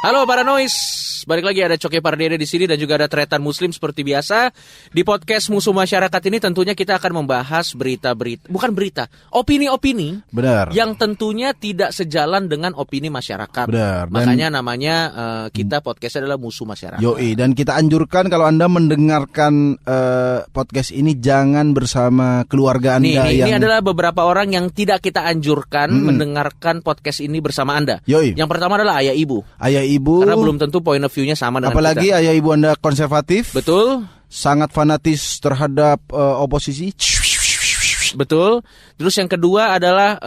Halo para noise, balik lagi ada Coke Pardede di sini dan juga ada Tretan Muslim seperti biasa. Di podcast Musuh Masyarakat ini tentunya kita akan membahas opini-opini. Benar. Yang tentunya tidak sejalan dengan opini masyarakat. Benar. Makanya namanya kita podcast adalah Musuh Masyarakat. Yoi, dan kita anjurkan kalau Anda mendengarkan podcast ini jangan bersama keluarga Anda. Ini adalah beberapa orang yang tidak kita anjurkan mendengarkan podcast ini bersama Anda. Yoi. Yang pertama adalah ayah ibu. Karena Ibu, belum tentu point of view-nya sama dengan apalagi kita. ayah ibu Anda konservatif. Betul. Sangat fanatis terhadap oposisi. Betul. Terus yang kedua adalah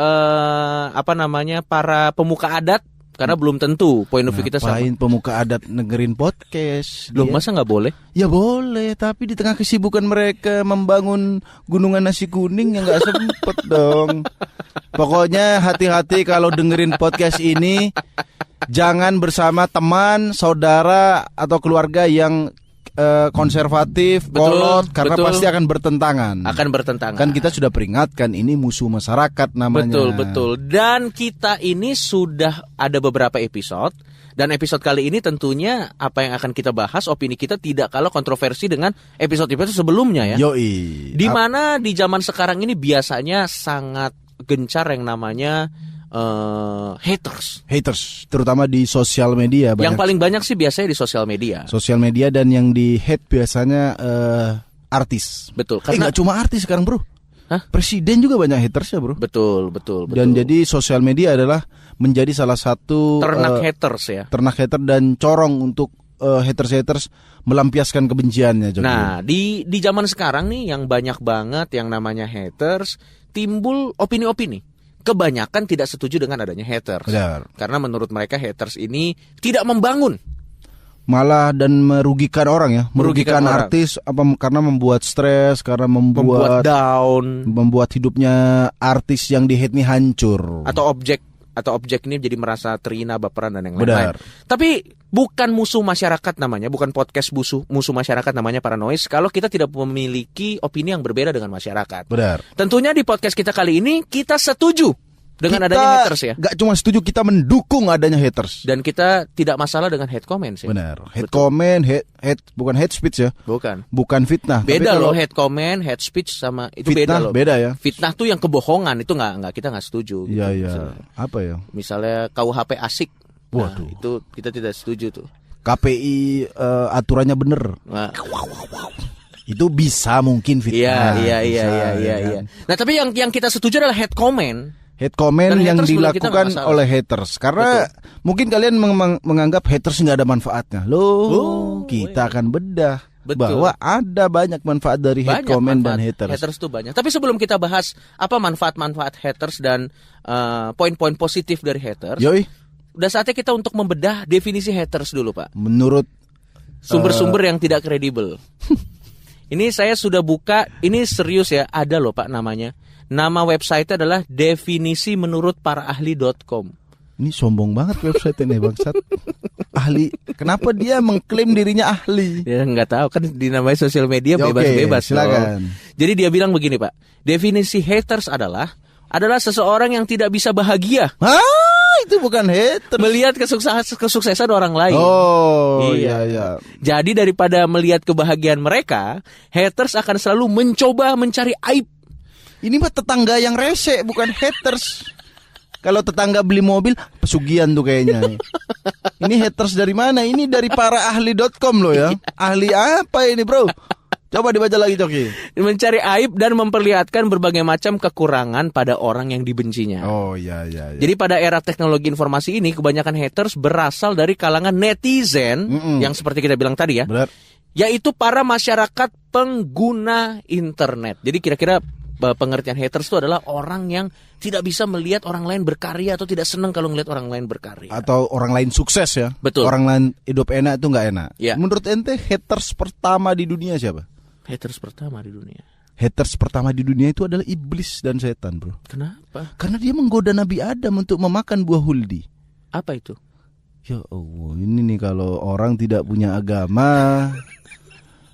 para pemuka adat. Karena belum tentu point of view kita sama. Ngapain pemuka adat dengerin podcast? Loh, masa nggak boleh? Ya boleh, tapi di tengah kesibukan mereka membangun gunungan nasi kuning yang nggak sempet dong. Pokoknya hati-hati kalau dengerin podcast ini. Jangan bersama teman, saudara, atau keluarga yang konservatif, kolot, karena pasti akan bertentangan. Kan kita sudah peringatkan, ini musuh masyarakat namanya. Betul. Dan kita ini sudah ada beberapa episode. Dan episode kali ini tentunya apa yang akan kita bahas, opini kita tidak kalah kontroversi dengan episode-episode sebelumnya ya. Yoi. Di mana di zaman sekarang ini biasanya sangat gencar yang namanya haters, terutama di sosial media. Yang paling banyak sih biasanya di sosial media. Dan yang di hate biasanya artis. Betul. Karena nggak cuma artis sekarang bro. Hah? Presiden juga banyak hatersnya bro. Betul. Dan jadi sosial media adalah menjadi salah satu ternak haters ya. Ternak hater dan corong untuk haters melampiaskan kebenciannya. Jogi. Nah di zaman sekarang nih yang banyak banget yang namanya haters, timbul opini-opini. Kebanyakan tidak setuju dengan adanya haters. Benar. Karena menurut mereka haters ini tidak membangun. Malah dan merugikan orang ya. Merugikan artis karena membuat stres, karena membuat down, membuat hidupnya artis yang di-hate ini hancur. Atau objek ini jadi merasa terhina, baperan dan yang lain-lain. Tapi bukan musuh masyarakat namanya, bukan podcast musuh masyarakat namanya para noise kalau kita tidak memiliki opini yang berbeda dengan masyarakat. Benar. Tentunya di podcast kita kali ini kita setuju dengan adanya haters ya. Gak cuma setuju, kita mendukung adanya haters. Dan kita tidak masalah dengan hate comments ya. Benar. Hate comment, hate bukan hate speech ya. Bukan fitnah. Beda loh hate comment, hate speech sama itu fitnah, beda loh. Beda ya. Fitnah tuh yang kebohongan itu kita nggak setuju. Iya gitu. iya. Apa ya? Misalnya KUHP asik. Waduh. Nah, itu kita tidak setuju tuh. KPI aturannya bener. Nah. Itu bisa mungkin fitnah. Iya. Nah tapi yang kita setuju adalah hate comment. Hate comment yang dilakukan oleh haters. Karena mungkin kalian menganggap haters nggak ada manfaatnya. Kita akan bedah bahwa ada banyak manfaat dari hate comment dan haters. Haters tuh banyak. Tapi sebelum kita bahas apa manfaat-manfaat haters dan poin-poin positif dari haters, udah saatnya kita untuk membedah definisi haters dulu Pak. Menurut sumber-sumber yang tidak kredibel. Ini saya sudah buka, ini serius ya, ada loh Pak namanya. Nama website adalah definisimenurutparaahli.com. Ini sombong banget website ini bangsat. Ahli, kenapa dia mengklaim dirinya ahli? Ya nggak tahu kan dinamai sosial media bebas-bebas. Silakan. Jadi dia bilang begini Pak, definisi haters adalah seseorang yang tidak bisa bahagia. Itu bukan haters. Melihat kesuksesan orang lain. Iya. Jadi daripada melihat kebahagiaan mereka, haters akan selalu mencoba mencari aib. Ini mah tetangga yang rese, bukan haters. Kalau tetangga beli mobil, pesugihan tuh kayaknya. Ini haters dari mana? Ini dari paraahli.com loh ya. Ahli apa ini bro? Coba dibaca lagi Coki. Mencari aib dan memperlihatkan berbagai macam kekurangan pada orang yang dibencinya. Iya. Jadi pada era teknologi informasi ini, kebanyakan haters berasal dari kalangan netizen yang seperti kita bilang tadi ya. Benar. Yaitu para masyarakat pengguna internet. Jadi kira-kira pengertian haters itu adalah orang yang tidak bisa melihat orang lain berkarya atau tidak senang kalau melihat orang lain berkarya. Atau orang lain sukses ya. Betul. Orang lain hidup enak itu nggak enak. Ya. Menurut ente haters pertama di dunia siapa? Haters pertama di dunia. Haters pertama di dunia itu adalah iblis dan setan bro. Kenapa? Karena dia menggoda Nabi Adam untuk memakan buah huldi. Apa itu? Ya Allah, ini nih kalau orang tidak punya agama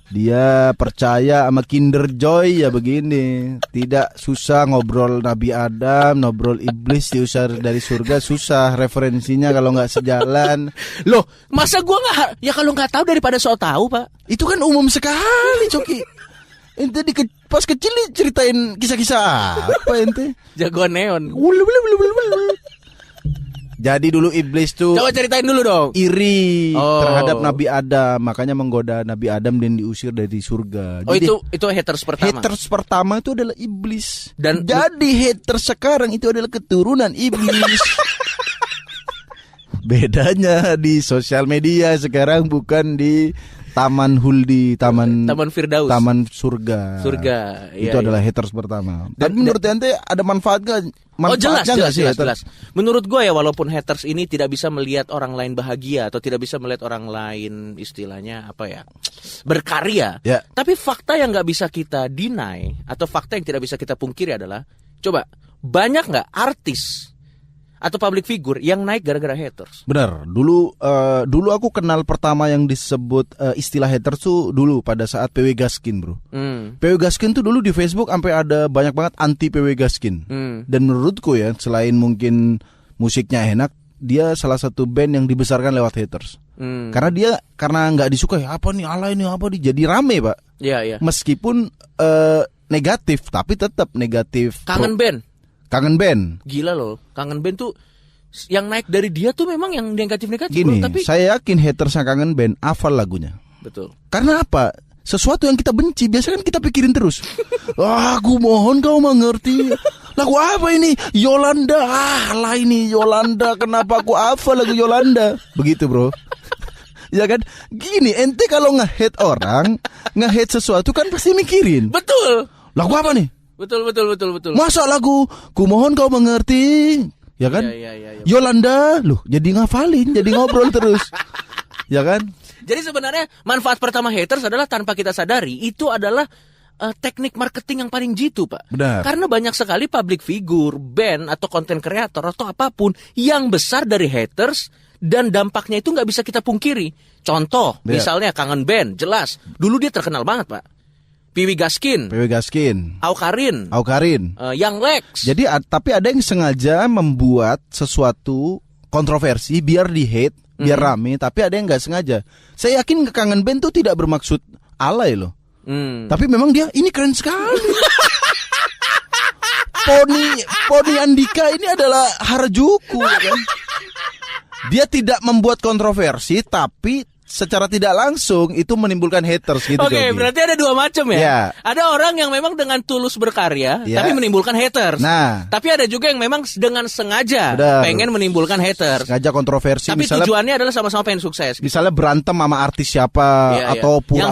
Dia percaya sama Kinder Joy ya begini. Tidak susah ngobrol Nabi Adam, ngobrol iblis diusir dari surga susah. Referensinya kalau nggak sejalan. Loh, masa gua nggak? Ya kalau nggak tahu daripada so tahu, Pak. Itu kan umum sekali, Coki. Ente pas kecil ceritain kisah-kisah apa ente? Jagoan neon. Jadi dulu iblis tuh Coba ceritain dulu dong. iri terhadap Nabi Adam, makanya menggoda Nabi Adam dan diusir dari surga. Oh, jadi, itu haters pertama. Haters pertama itu adalah iblis. Dan jadi haters sekarang itu adalah keturunan iblis. Bedanya di sosial media sekarang bukan di Taman Huldi, Taman Firdaus, Taman surga. Surga. Itu adalah haters pertama. Dan menurut ente ada manfaat gak? Jelas. Menurut gue ya, walaupun haters ini tidak bisa melihat orang lain bahagia atau tidak bisa melihat orang lain istilahnya apa ya, berkarya. Ya. Tapi fakta yang nggak bisa kita deny atau fakta yang tidak bisa kita pungkiri adalah, coba banyak nggak artis atau public figure yang naik gara-gara haters? Benar. Dulu aku kenal pertama yang disebut istilah haters tuh dulu pada saat PW Gaskin, bro. PW Gaskin tuh dulu di Facebook sampai ada banyak banget anti PW Gaskin. Dan menurutku ya, selain mungkin musiknya enak, dia salah satu band yang dibesarkan lewat haters. Karena nggak disukai, apa nih alay nih apa nih, jadi rame, Pak. Iya. Meskipun negatif, tapi tetap negatif. Kangen band. Gila loh, Kangen Band tuh yang naik dari dia tuh memang yang negatif-negatif. Gini, bro, tapi saya yakin hatersnya Kangen Band hafal lagunya. Betul. Karena apa? Sesuatu yang kita benci biasanya kan kita pikirin terus. Aku mohon kau mengerti. Lagu apa ini? Yolanda. Lah ini Yolanda. Kenapa aku hafal lagu Yolanda? Begitu, bro. Ya kan? Gini, ente kalau nge-hate orang, nge-hate sesuatu kan pasti mikirin. Betul. Lagu apa nih? Betul. Masa lagu ku mohon kau mengerti, ya kan? Iya. Yolanda, loh, jadi ngafalin, jadi ngobrol terus, ya kan? Jadi sebenarnya manfaat pertama haters adalah tanpa kita sadari itu adalah teknik marketing yang paling jitu, Pak. Benar. Karena banyak sekali public figure, band atau content creator atau apapun yang besar dari haters dan dampaknya itu nggak bisa kita pungkiri. Contoh, misalnya Kangen Band, jelas dulu dia terkenal banget, Pak. PW Gaskin, Aukarin, Young Lex. Jadi tapi ada yang sengaja membuat sesuatu kontroversi biar di hate, biar rame. Tapi ada yang nggak sengaja. Saya yakin Kangen Band tuh tidak bermaksud alay loh. Tapi memang dia ini keren sekali. Poni Andika ini adalah Harajuku, kan? Dia tidak membuat kontroversi, tapi secara tidak langsung itu menimbulkan haters gitu. Oke, berarti ada dua macam ya. Ya. Ada orang yang memang dengan tulus berkarya tapi menimbulkan haters. Nah, tapi ada juga yang memang dengan sengaja pengen menimbulkan haters. Sengaja kontroversi. Tapi misalnya, tujuannya adalah sama-sama pengen sukses. Misalnya berantem sama artis siapa atau yang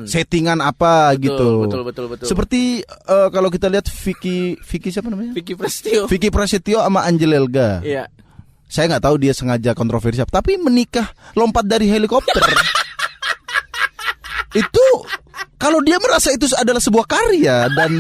settingan apa gitu. Betul. Seperti kalau kita lihat Vicky siapa namanya? Vicky Prasetyo sama Angel Elga. Iya. Saya nggak tahu dia sengaja kontroversi, tapi menikah lompat dari helikopter. Itu kalau dia merasa itu adalah sebuah karya dan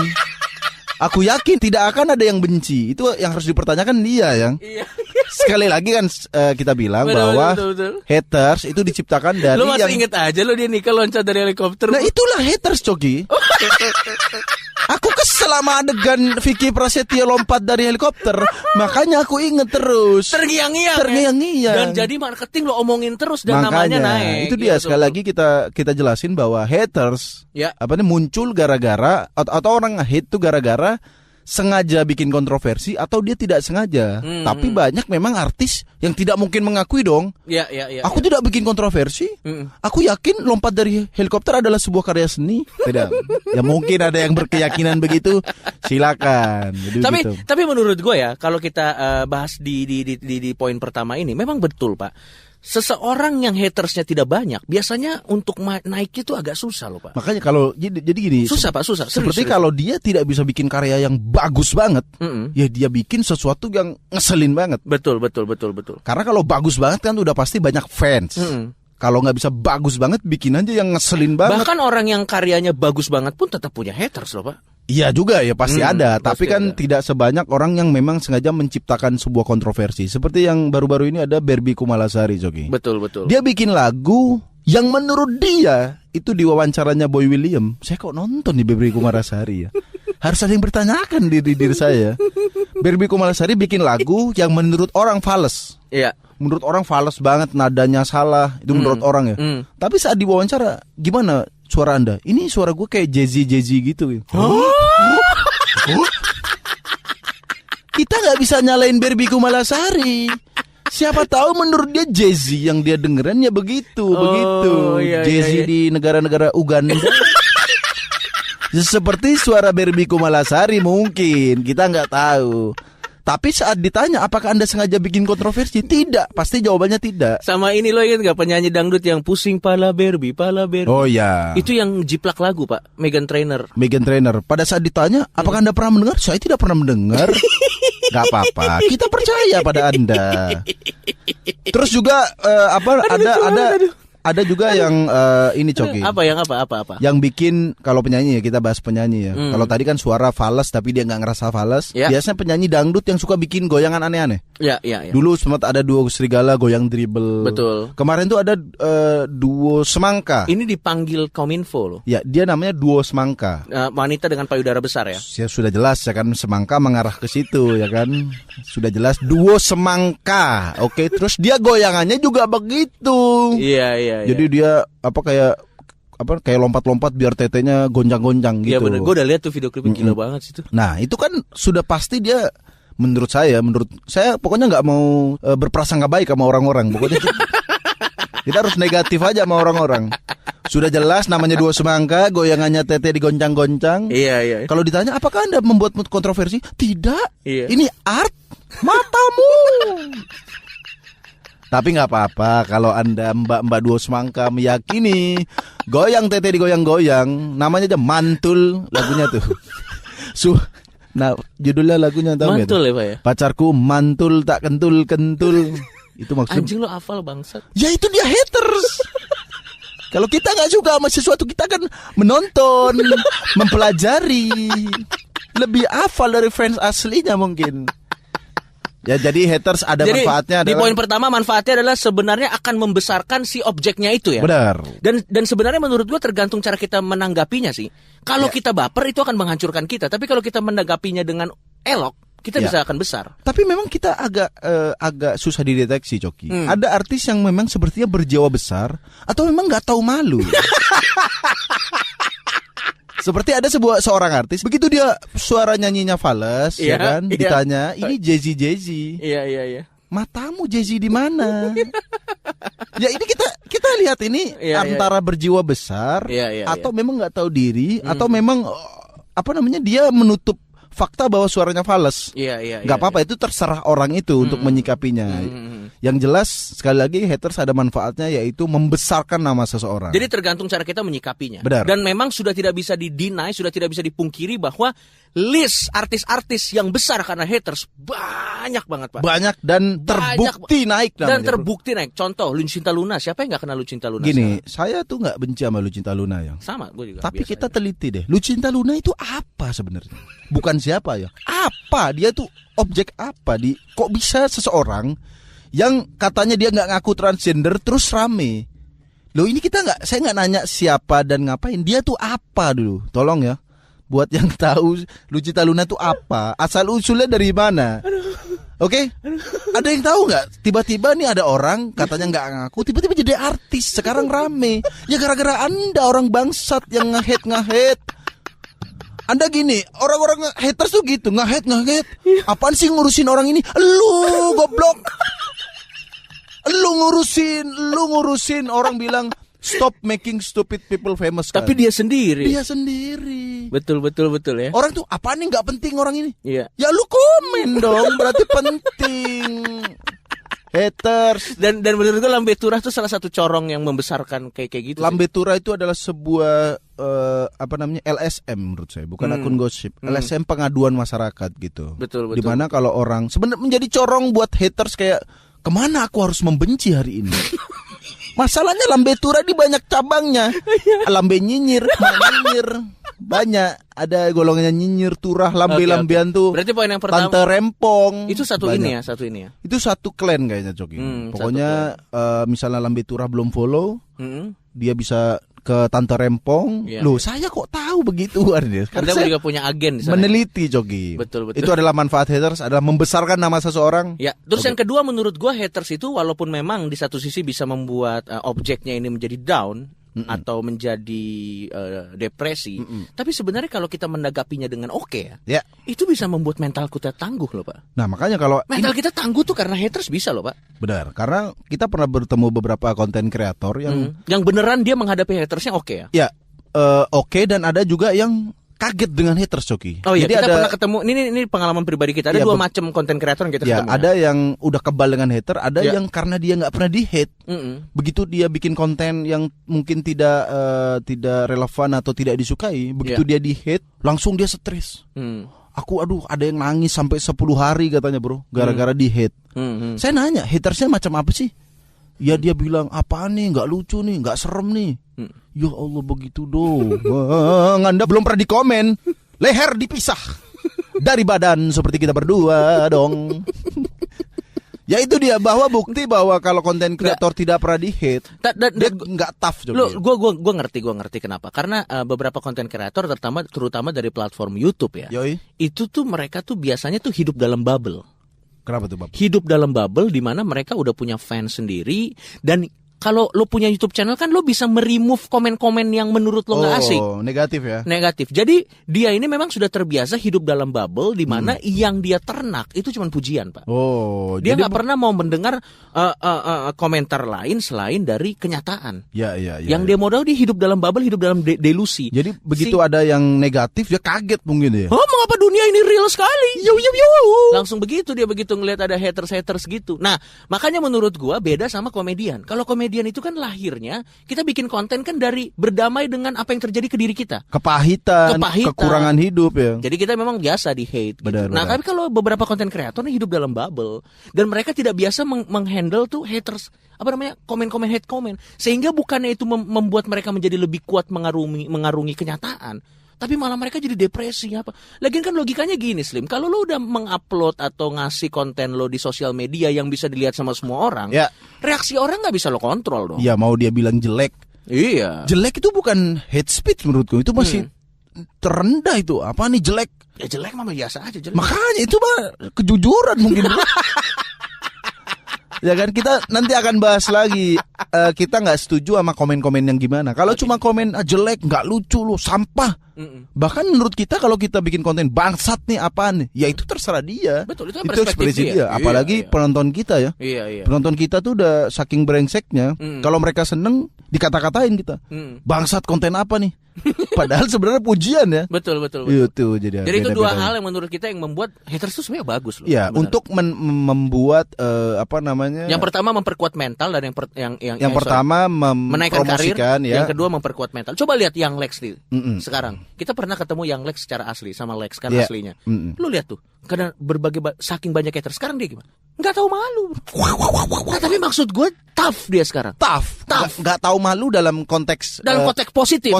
aku yakin tidak akan ada yang benci. Itu yang harus dipertanyakan dia yang. Iya. Sekali lagi kan kita bilang bahwa haters itu diciptakan dari. Lu masih inget aja lo dia nikah loncat dari helikopter. Nah itulah haters, Coki. Aku kesel sama adegan Vicky Prasetyo lompat dari helikopter. Makanya aku inget terus. Terngiang-ngiang. Dan jadi marketing lo omongin terus dan namanya naik. Itu dia sekali lagi kita jelasin bahwa haters muncul gara-gara atau orang nge-hate itu gara-gara sengaja bikin kontroversi atau dia tidak sengaja. Tapi banyak memang artis yang tidak mungkin mengakui dong. Aku tidak bikin kontroversi. Aku yakin lompat dari helikopter adalah sebuah karya seni. Tidak. Ya mungkin ada yang berkeyakinan begitu. Silakan. Tapi menurut gue ya, kalau kita bahas di poin pertama ini, memang betul, Pak. Seseorang yang hatersnya tidak banyak, biasanya untuk naik itu agak susah loh, Pak. Makanya kalau jadi gini, susah Pak, susah. Seperti kalau dia tidak bisa bikin karya yang bagus banget, ya dia bikin sesuatu yang ngeselin banget. Betul. Karena kalau bagus banget kan udah pasti banyak fans. Kalau nggak bisa bagus banget, bikin aja yang ngeselin banget. Bahkan orang yang karyanya bagus banget pun tetap punya haters loh, Pak. Iya juga ya, pasti ada. Tapi kan tidak sebanyak orang yang memang sengaja menciptakan sebuah kontroversi. Seperti yang baru-baru ini ada Barbie Kumalasari, Joki. Betul. Dia bikin lagu Yang menurut dia itu di wawancaranya Boy William, saya kok nonton di Barbie Kumalasari ya. Harus ada yang bertanyakan diri saya. Barbie Kumalasari bikin lagu yang menurut orang fals. Iya. Menurut orang fals banget, nadanya salah, itu menurut orang ya. Tapi saat diwawancara, gimana suara Anda? Ini suara gue kayak Jay-Z gitu. Kita nggak bisa nyalain Barbie Kumalasari. Siapa tahu menurut dia Jay-Z yang dia dengeran ya begitu. Iya, Jay-Z iya. di negara-negara Uganda. Seperti suara Barbie Kumalasari mungkin, kita nggak tahu. Tapi saat ditanya apakah Anda sengaja bikin kontroversi? Tidak, pasti jawabannya tidak. Sama ini lo ingat gak penyanyi dangdut yang pusing pala Barbie. Oh ya. Itu yang jiplak lagu Pak, Meghan Trainor. Pada saat ditanya apakah Anda pernah mendengar? Saya tidak pernah mendengar. Gak apa-apa, kita percaya pada Anda. Terus juga ada juga yang ini Coki. Apa? Yang bikin, kalau penyanyi ya, kita bahas penyanyi ya. Kalau tadi kan suara fals tapi dia nggak ngerasa fals. Ya. Biasanya penyanyi dangdut yang suka bikin goyangan aneh-aneh. Ya. Dulu sempat ada duo serigala goyang dribble. Betul. Kemarin tuh ada duo semangka. Ini dipanggil Kominfo loh. Ya, dia namanya duo semangka. Wanita dengan payudara besar ya. Ya sudah jelas ya kan, semangka mengarah ke situ ya kan. Sudah jelas duo semangka. Oke, terus dia goyangannya juga begitu. Iya. Jadi dia kayak lompat-lompat biar tetenya gonjang-gonjang gitu. Iya benar. Gue udah lihat tuh video klipnya, gila banget sih itu. Nah, itu kan sudah pasti dia menurut saya pokoknya nggak mau berprasangka baik sama orang-orang. Pokoknya kita harus negatif aja sama orang-orang. Sudah jelas namanya duo semangka, goyangannya tete digoncang-goncang. Iya. Kalau ditanya apakah Anda membuat kontroversi? Tidak. Iya. Ini art matamu. Tapi nggak apa-apa kalau Anda mbak-mbak duo semangka meyakini goyang tete digoyang-goyang, namanya aja mantul lagunya tuh. Nah, judulnya lagunya tahu nggak? Mantul ya Pak ya. Pacarku mantul tak kentul-kentul. Itu maksudnya. Anjing lo hafal bangsat. Ya itu dia haters. Kalau kita nggak suka sama sesuatu, kita kan menonton, mempelajari, lebih hafal dari fans aslinya mungkin. Ya jadi haters ada manfaatnya. Di poin pertama manfaatnya adalah sebenarnya akan membesarkan si objeknya itu ya. Benar. Dan sebenarnya menurut gua tergantung cara kita menanggapinya sih. Kalau kita baper itu akan menghancurkan kita. Tapi kalau kita menanggapinya dengan elok, kita bisa akan besar. Tapi memang kita agak susah dideteksi, Coki. Ada artis yang memang sepertinya berjiwa besar atau memang nggak tahu malu. Seperti ada seorang artis, begitu dia suara nyanyinya fals, ya kan? Ditanya, ini Jay-Z. Iya. Matamu Jay-Z di mana? Ya ini kita lihat ini antara berjiwa besar atau memang nggak tahu diri atau memang dia menutup fakta bahwa suaranya fals. Iya. Gak apa-apa, itu terserah orang itu untuk menyikapinya. Yang jelas sekali lagi haters ada manfaatnya, yaitu membesarkan nama seseorang. Jadi tergantung cara kita menyikapinya. Benar. Dan memang sudah tidak bisa dideny, sudah tidak bisa dipungkiri bahwa list artis-artis yang besar karena haters banyak banget Pak. Banyak dan terbukti naik. Dan terbukti naik. Contoh Lucinta Luna, siapa yang nggak kenal Lucinta Luna? Gini, saya tuh nggak benci sama Lucinta Luna ya. Sama, gue juga. Tapi kita teliti deh, Lucinta Luna itu apa sebenarnya? Bukan siapa ya? Apa? Dia tuh objek apa? Kok bisa seseorang yang katanya dia nggak ngaku transgender terus rame? Loh ini saya nggak nanya siapa dan ngapain. Dia tuh apa dulu? Tolong ya. Buat yang tahu Lucinta Luna tuh apa? Asal usulnya dari mana? Oke? Ada yang tahu nggak? Tiba-tiba nih ada orang katanya nggak ngaku, tiba-tiba jadi artis. Sekarang rame. Ya gara-gara Anda orang bangsat yang nge-hate. Anda gini, orang-orang haters tuh gitu, nge-hate. Apaan sih ngurusin orang ini? Lu goblok. Lu ngurusin orang bilang stop making stupid people famous kan? Tapi dia sendiri. Betul ya. Orang tuh apaan nih nggak penting orang ini? Iya. Ya lu komen dong, berarti penting. Haters. Dan menurut gue Lambe Turah itu salah satu corong yang membesarkan kayak gitu. Lambe Turah itu adalah sebuah LSM menurut saya, bukan akun gosip. LSM pengaduan masyarakat gitu. Betul. Dimana kalau orang sebenarnya menjadi corong buat haters kayak kemana aku harus membenci hari ini? Masalahnya lambe tura di banyak cabangnya. Lambe nyinyir, banyak. Ada golongannya nyinyir, turah, lambe-lambean tuh. Berarti poin yang pertama Tante Rempong. itu satu banyak. ini ya. Itu satu clan kayaknya, Coki. Pokoknya misalnya lambe turah belum follow, dia bisa ke Tante Rempong. Loh, saya kok tahu begituan ya? Karena saya juga punya agen di sana. Meneliti, Coki. Betul. Itu adalah manfaat haters, adalah membesarkan nama seseorang. Ya, terus yang kedua menurut gua haters itu walaupun memang di satu sisi bisa membuat objeknya ini menjadi down atau menjadi depresi, tapi sebenarnya kalau kita menanggapinya dengan ya, itu bisa membuat mental kita tangguh loh, Pak. Nah, makanya kalau mental kita tangguh tuh karena haters bisa loh, Pak. Benar, karena kita pernah bertemu beberapa konten kreator yang beneran dia menghadapi hatersnya ya. Ya, dan ada juga yang kaget dengan haters, Coki. Oh iya, jadi kita pernah ketemu. Ini pengalaman pribadi kita. Ada dua macam konten kreator yang kita ketemu. Ada yang udah kebal dengan hater, ada yang karena dia nggak pernah di-hate. Begitu dia bikin konten yang mungkin tidak relevan atau tidak disukai, begitu dia di-hate, langsung dia stres. Aku ada yang nangis sampai 10 hari katanya, Bro, gara-gara di-hate. Saya nanya, hatersnya macam apa sih? Ya dia bilang, apaan nih, nggak lucu nih, nggak serem nih. Ya Allah, begitu dong. Anda belum pernah dikomen. Leher dipisah dari badan seperti kita berdua dong. Ya itu dia, bahwa bukti bahwa kalau konten kreator tidak pernah di-hate, dia nggak tough. Gue ngerti kenapa. Karena beberapa konten kreator terutama dari platform YouTube ya. Itu tuh mereka tuh biasanya tuh hidup dalam bubble. Kenapa tuh, Bapak? Hidup dalam bubble di mana mereka udah punya fans sendiri, dan kalau lo punya YouTube channel kan lo bisa meremove komen-komen yang menurut lo nggak asik. Negatif ya? Negatif. Jadi dia ini memang sudah terbiasa hidup dalam bubble di mana yang dia ternak itu cuma pujian, Pak. Dia nggak pernah mau mendengar komentar lain selain dari kenyataan. Yang dia modal dia hidup dalam bubble, hidup dalam delusi. Jadi begitu ada yang negatif dia kaget mungkin ya. Oh, mengapa dunia ini real sekali? Langsung begitu dia begitu ngelihat ada haters gitu. Nah, makanya menurut gua beda sama komedian. Kalau komedian itu kan lahirnya kita bikin konten kan dari berdamai dengan apa yang terjadi ke diri kita. Kepahitan. Kekurangan hidup ya. Jadi kita memang biasa di hate. Nah, tapi kalau beberapa konten kreator ini hidup dalam bubble dan mereka tidak biasa menghandle tuh haters, komen-komen hate comment, sehingga bukannya itu membuat mereka menjadi lebih kuat mengarungi kenyataan, tapi malah mereka jadi depresi apa. Lagian kan logikanya gini, Slim. Kalau lo udah mengupload atau ngasih konten lo di sosial media yang bisa dilihat sama semua orang, reaksi orang nggak bisa lo kontrol dong. Iya, mau dia bilang jelek. Iya. Jelek itu bukan hate speech menurutku. Itu masih terendah itu. Apa nih jelek? Ya jelek mah biasa aja jelek. Makanya itu mah kejujuran mungkin. Ya kan, kita nanti akan bahas lagi. Kita nggak setuju sama komen-komen yang gimana. Kalau cuma komen jelek, nggak lucu lo, sampah. Bahkan menurut kita kalau kita bikin konten bangsat nih apaan nih, ya itu terserah dia. Betul, itu ekspresi dia. Apalagi penonton kita ya. Penonton kita tuh udah saking brengseknya. Kalau mereka seneng dikata-katain kita. Bangsat konten apa nih? Padahal sebenarnya pujian ya. Betul. Itu jadi itu dua hal yang menurut kita yang membuat haters itu sebenarnya bagus loh. Ya, untuk membuat Yang pertama memperkuat mental, dan yang pertama menaikkan karir, ya. Yang kedua memperkuat mental. Coba lihat yang Lex nih. Sekarang kita pernah ketemu yang Lex secara asli sama Lex kan aslinya. Lu lihat tuh, karena saking banyak haters, sekarang dia gimana? Nggak tahu malu. Nah, tapi maksud gue tough dia sekarang. Tough. Nggak tahu malu dalam konteks positif.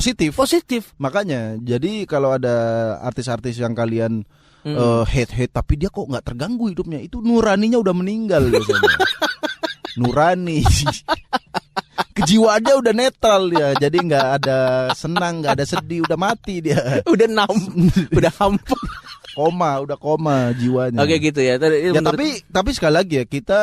Makanya, jadi kalau ada artis-artis yang kalian hate tapi dia kok nggak terganggu hidupnya, itu nuraninya udah meninggal biasanya. Nurani. Kejiwaannya udah netral dia, jadi nggak ada senang, nggak ada sedih, udah mati dia. Udah hampir. Udah koma jiwanya. Oke gitu ya. Tapi sekali lagi ya, kita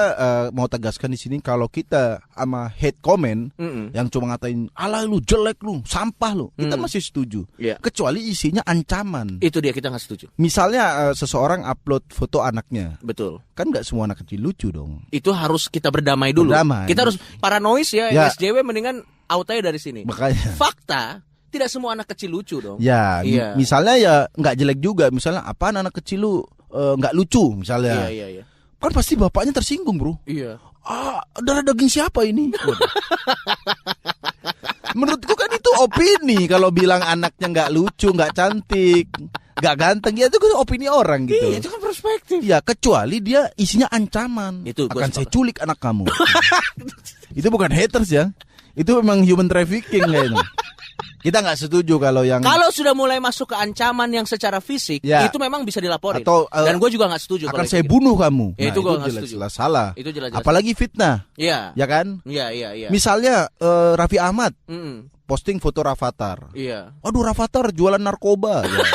mau tegaskan di sini, kalau kita sama hate comment yang cuma ngatain alah lu jelek lu, sampah lu, kita masih setuju. Kecuali isinya ancaman. Itu dia, kita nggak setuju. Misalnya seseorang upload foto anaknya. Betul. Kan nggak semua anak kecil lucu dong. Itu harus kita berdamai dulu. Kita harus paranoid ya. SJW mendingan out aja dari sini. Makanya. Fakta, tidak semua anak kecil lucu dong. Ya, misalnya ya nggak jelek juga. Misalnya apaan anak kecil lu nggak lucu misalnya. Iya. Kan pasti bapaknya tersinggung, Bro. Iya. Darah daging siapa ini? Menurutku kan itu opini. Kalau bilang anaknya nggak lucu, nggak cantik, nggak ganteng, ya itu kan opini orang gitu. Iya, itu kan perspektif. Ya, kecuali dia isinya ancaman. Itu akan saya culik anak kamu. Itu bukan haters ya. Itu memang human trafficking kayaknya. Kita nggak setuju kalau sudah mulai masuk ke ancaman yang secara fisik, ya, itu memang bisa dilaporin. Dan gue juga nggak setuju. Akan saya bunuh kamu. Ya, itu gue nggak setuju. Jelas salah. Itu jelas. Apalagi fitnah. Iya. Ya kan? Iya. Misalnya Raffi Ahmad posting foto Rafathar. Iya. Waduh, Rafathar jualan narkoba. Ya.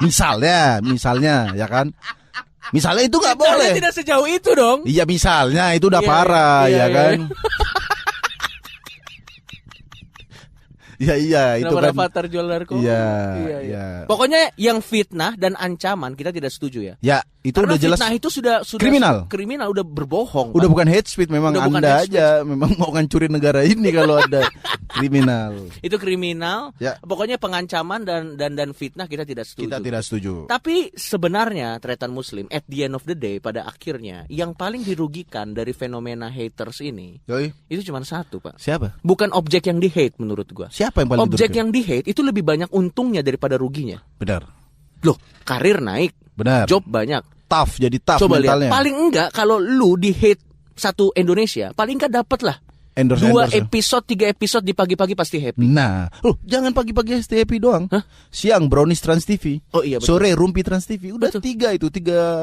misalnya, ya kan? Misalnya itu nggak boleh. Tidak sejauh itu dong. Iya, misalnya itu udah parah, ya kan? Iya, itu kan. Rafathar jual narkoba. Iya. Pokoknya yang fitnah dan ancaman kita tidak setuju ya. Ya, itu karena udah jelas. Fitnah itu sudah kriminal, udah berbohong. Udah bukan hate speech, memang Anda aja memang mau ngancurin negara ini kalau ada kriminal. Itu kriminal. Ya. Pokoknya pengancaman dan fitnah kita tidak setuju. Kita tidak setuju. Tapi sebenarnya Tretan Muslim at the end of the day pada akhirnya yang paling dirugikan dari fenomena haters ini itu cuma satu, Pak. Siapa? Bukan objek yang di hate menurut gua. Siapa yang paling objek yang di hate itu lebih banyak untungnya daripada ruginya. Benar. Loh, karir naik. Benar. Job banyak. Jadi tough coba mentalnya. Lihat, paling enggak kalau lu di hate satu Indonesia, paling enggak dapat lah 2 episode, 3 episode di pagi-pagi pasti happy. Nah, jangan pagi-pagi happy doang. Hah? Siang Brownies Trans TV. Oh iya betul. Sore Rumpi Trans TV. Udah betul. 3 itu.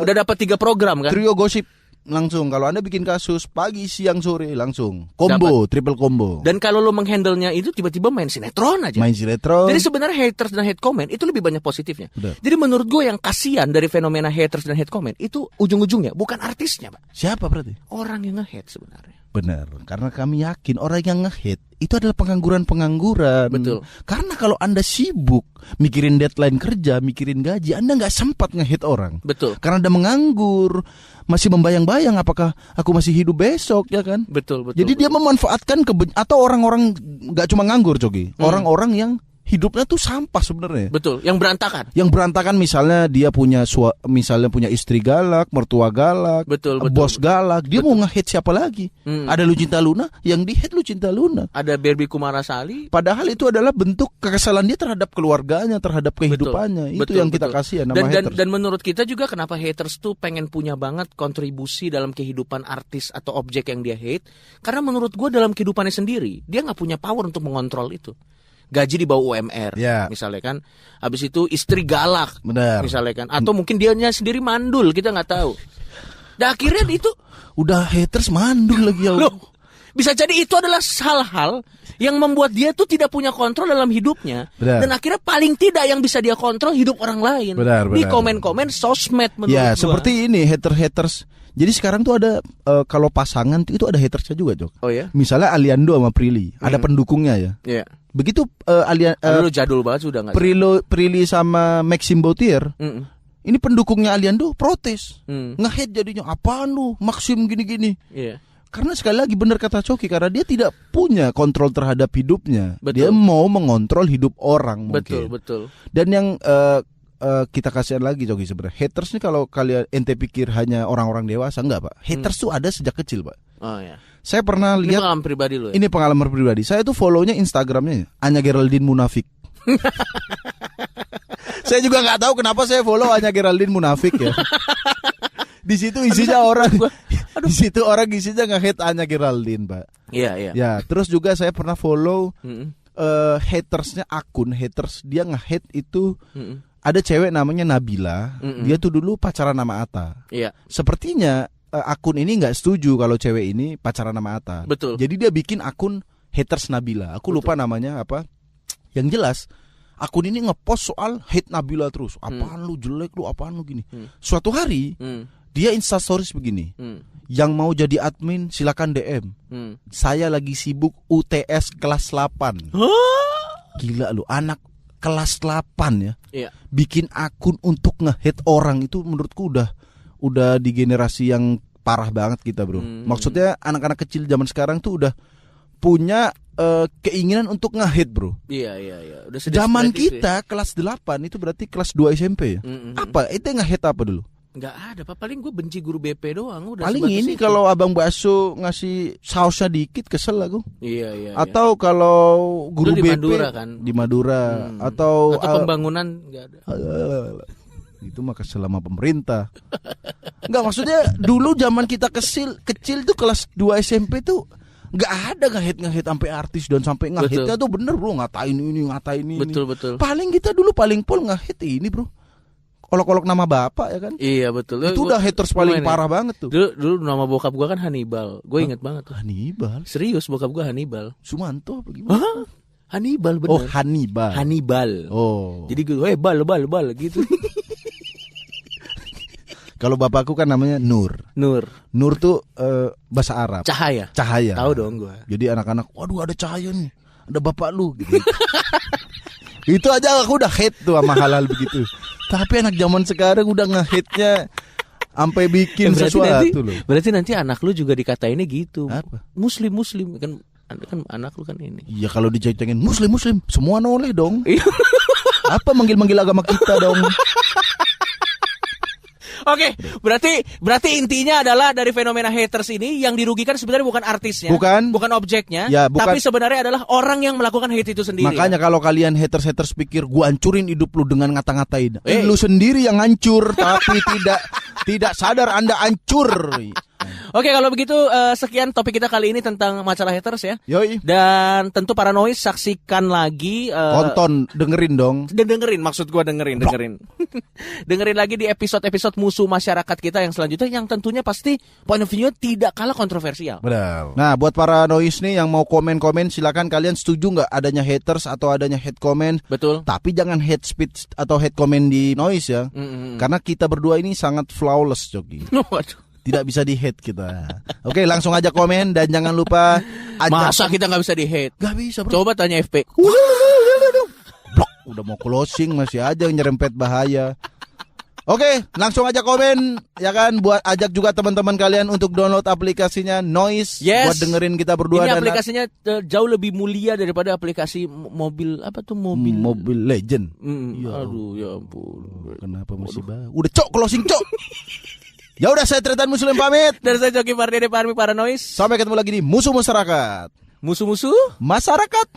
Udah dapat 3 program kan? Trio gosip langsung. Kalau Anda bikin kasus pagi, siang, sore langsung. Combo, triple combo. Dan kalau lo menghandle-nya itu tiba-tiba main sinetron aja. Main sinetron. Jadi sebenarnya haters dan hate comment itu lebih banyak positifnya. Betul. Jadi menurut gue yang kasihan dari fenomena haters dan hate comment itu ujung-ujungnya bukan artisnya, Pak. Siapa berarti? Orang yang nge-hate sebenarnya. Benar, karena kami yakin orang yang nge-hate itu adalah pengangguran. Betul. Karena kalau Anda sibuk mikirin deadline kerja, mikirin gaji, Anda nggak sempat nge-hate orang. Betul. Karena Anda menganggur, masih membayang-bayang apakah aku masih hidup besok, ya kan? Betul. Jadi dia memanfaatkan atau orang-orang nggak cuma nganggur, Cogi. Orang-orang yang hidupnya tuh sampah sebenarnya. Betul, yang berantakan. Yang berantakan misalnya dia punya istri galak, mertua galak, betul. Bos galak, dia mau nge-hate siapa lagi? Ada Lucinta Luna, yang di-hate Lucinta Luna. Ada Barbie Kumarasali. Padahal itu adalah bentuk kekesalan dia terhadap keluarganya, terhadap kehidupannya. Itu yang kita kasih nama haters. Dan menurut kita juga kenapa haters tuh pengen punya banget kontribusi dalam kehidupan artis atau objek yang dia hate. Karena menurut gue dalam kehidupannya sendiri, dia gak punya power untuk mengontrol itu. Gaji di bawah UMR, misalnya kan. Habis itu istri galak, benar, misalnya kan. Atau mungkin dianya sendiri mandul, kita nggak tahu. Dan akhirnya itu udah haters mandul lagi ya. Loh, bisa jadi itu adalah hal-hal yang membuat dia tuh tidak punya kontrol dalam hidupnya. Benar. Dan akhirnya paling tidak yang bisa dia kontrol hidup orang lain. Benar. Di komen-komen sosmed menurut ya, gua. seperti ini haters. Jadi sekarang tuh ada kalau pasangan itu ada hatersnya juga, Jok. Oh ya. Misalnya Aliando sama Prilly, ada pendukungnya ya. Iya. Begitu Lu jadul banget sudah nggak? Prilly sama Maxim Bautier. Ini pendukungnya Aliando protes, nge-hate jadinya. Apaan lu Maxim gini-gini? Iya. Karena sekali lagi benar kata Coki, karena dia tidak punya kontrol terhadap hidupnya. Betul. Dia mau mengontrol hidup orang mungkin. Betul. Dan yang kita kasihan lagi, Coki, sebenarnya haters nih, kalau kalian ente pikir hanya orang-orang dewasa, enggak, Pak. Haters tuh ada sejak kecil, Pak. Oh ya. Saya pernah lihat. Ini pengalaman pribadi lo ya? Ini pengalaman pribadi. Saya tuh follow-nya Instagramnya Anya Geraldine Munafik. Saya juga nggak tahu kenapa saya follow Anya Geraldine Munafik ya. Di situ isinya di situ orang isinya nge-hate Anya Geraldine, Pak. Iya. Ya, terus juga saya pernah follow hatersnya akun haters, dia nge-hate itu. Ada cewek namanya Nabila. Dia tuh dulu pacaran sama Atta. Iya. Sepertinya akun ini nggak setuju kalau cewek ini pacaran sama Atta. Betul. Jadi dia bikin akun haters Nabila. Aku lupa namanya apa. Yang jelas akun ini ngepost soal hate Nabila terus. Apaan lu jelek lu, apaan lu gini. Suatu hari dia instastories begini. Yang mau jadi admin silakan DM. Saya lagi sibuk UTS kelas 8. Gila lu, anak kelas 8 ya. Iya. Bikin akun untuk nge-hate orang, itu menurutku udah di generasi yang parah banget kita, bro. Maksudnya anak-anak kecil zaman sekarang tuh udah punya keinginan untuk nge-hate, bro. Iya. Udah zaman kita ya. Kelas 8 itu berarti kelas 2 SMP ya. Apa? Itu nge-hate apa dulu? Nggak ada, Pak. Paling gue benci guru BP doang. Udah paling ini itu. Kalau Abang Bakso ngasih sausnya dikit kesel aku. Iya. Atau kalau guru di BP Madura kan? Di Madura. Atau pembangunan nggak ada. Itu mah selama pemerintah. Enggak, maksudnya dulu zaman kita kecil tuh kelas 2 SMP tuh enggak ada ngehit sampai artis dan sampai ngehitnya tuh bener bro, ngatain ini. Betul. Paling kita dulu paling pol ngehit ini bro. Olok-olok nama bapak ya kan? Iya betul. Itu udah haters paling parah banget tuh. Dulu nama bokap gua kan Hannibal. Gue inget banget tuh. Hannibal? Serius bokap gua Hannibal. Sumanto apa gimana? Hah? Hannibal bener. Oh Hannibal. Oh. Jadi gue bal gitu. Kalau bapakku kan namanya Nur. Nur tuh bahasa Arab. Cahaya. Tahu dong gua. Jadi anak-anak, waduh ada cahaya nih. Ada bapak lu gitu. Itu aja aku udah hate tuh sama hal-hal begitu. Tapi anak zaman sekarang udah nge-hate-nya sampai bikin sesuatu loh. Berarti nanti anak lu juga dikatainnya gitu. Apa? Muslim kan anak lu kan ini. Iya kalau diceng-cengin muslim semua noleh dong. Apa manggil agama kita dong? Oke, berarti intinya adalah dari fenomena haters ini yang dirugikan sebenarnya bukan artisnya, bukan objeknya, ya, bukan. Tapi sebenarnya adalah orang yang melakukan hate itu sendiri. Makanya kalau kalian haters pikir gua hancurin hidup lu dengan ngata-ngatain, lu sendiri yang hancur, tapi tidak sadar Anda hancur. Oke, kalau begitu sekian topik kita kali ini tentang masalah haters ya. Yoi. Dan tentu para noise saksikan lagi tonton, dengerin dong. Maksud gua dengerin. Dengerin lagi di episode-episode musuh masyarakat kita yang selanjutnya yang tentunya pasti point of view-nya tidak kalah kontroversial. Benar. Nah, buat para noise nih yang mau komen-komen silakan kalian setuju enggak adanya haters atau adanya hate comment? Betul. Tapi jangan hate speech atau hate comment di noise ya. Karena kita berdua ini sangat flawless, Jogi. Waduh. Tidak bisa di-hate kita. Oke, langsung aja komen dan jangan lupa Masa kita gak bisa di-hate? Gak bisa bro. Coba tanya FP. Blok, udah mau closing masih aja nyerempet bahaya. Oke, langsung aja komen ya kan, buat ajak juga teman-teman kalian untuk download aplikasinya Noise buat dengerin kita berdua. Ini aplikasinya jauh lebih mulia daripada aplikasi mobil Mobil Legend. Aduh ya ampun. Kenapa masih udah closing. Ya udah, saya Tretan Muslim pamit. Dan saya Joki Pardede Parmi Paranoid. Sampai ketemu lagi di Musuh Masyarakat. Musuh-musuh masyarakat.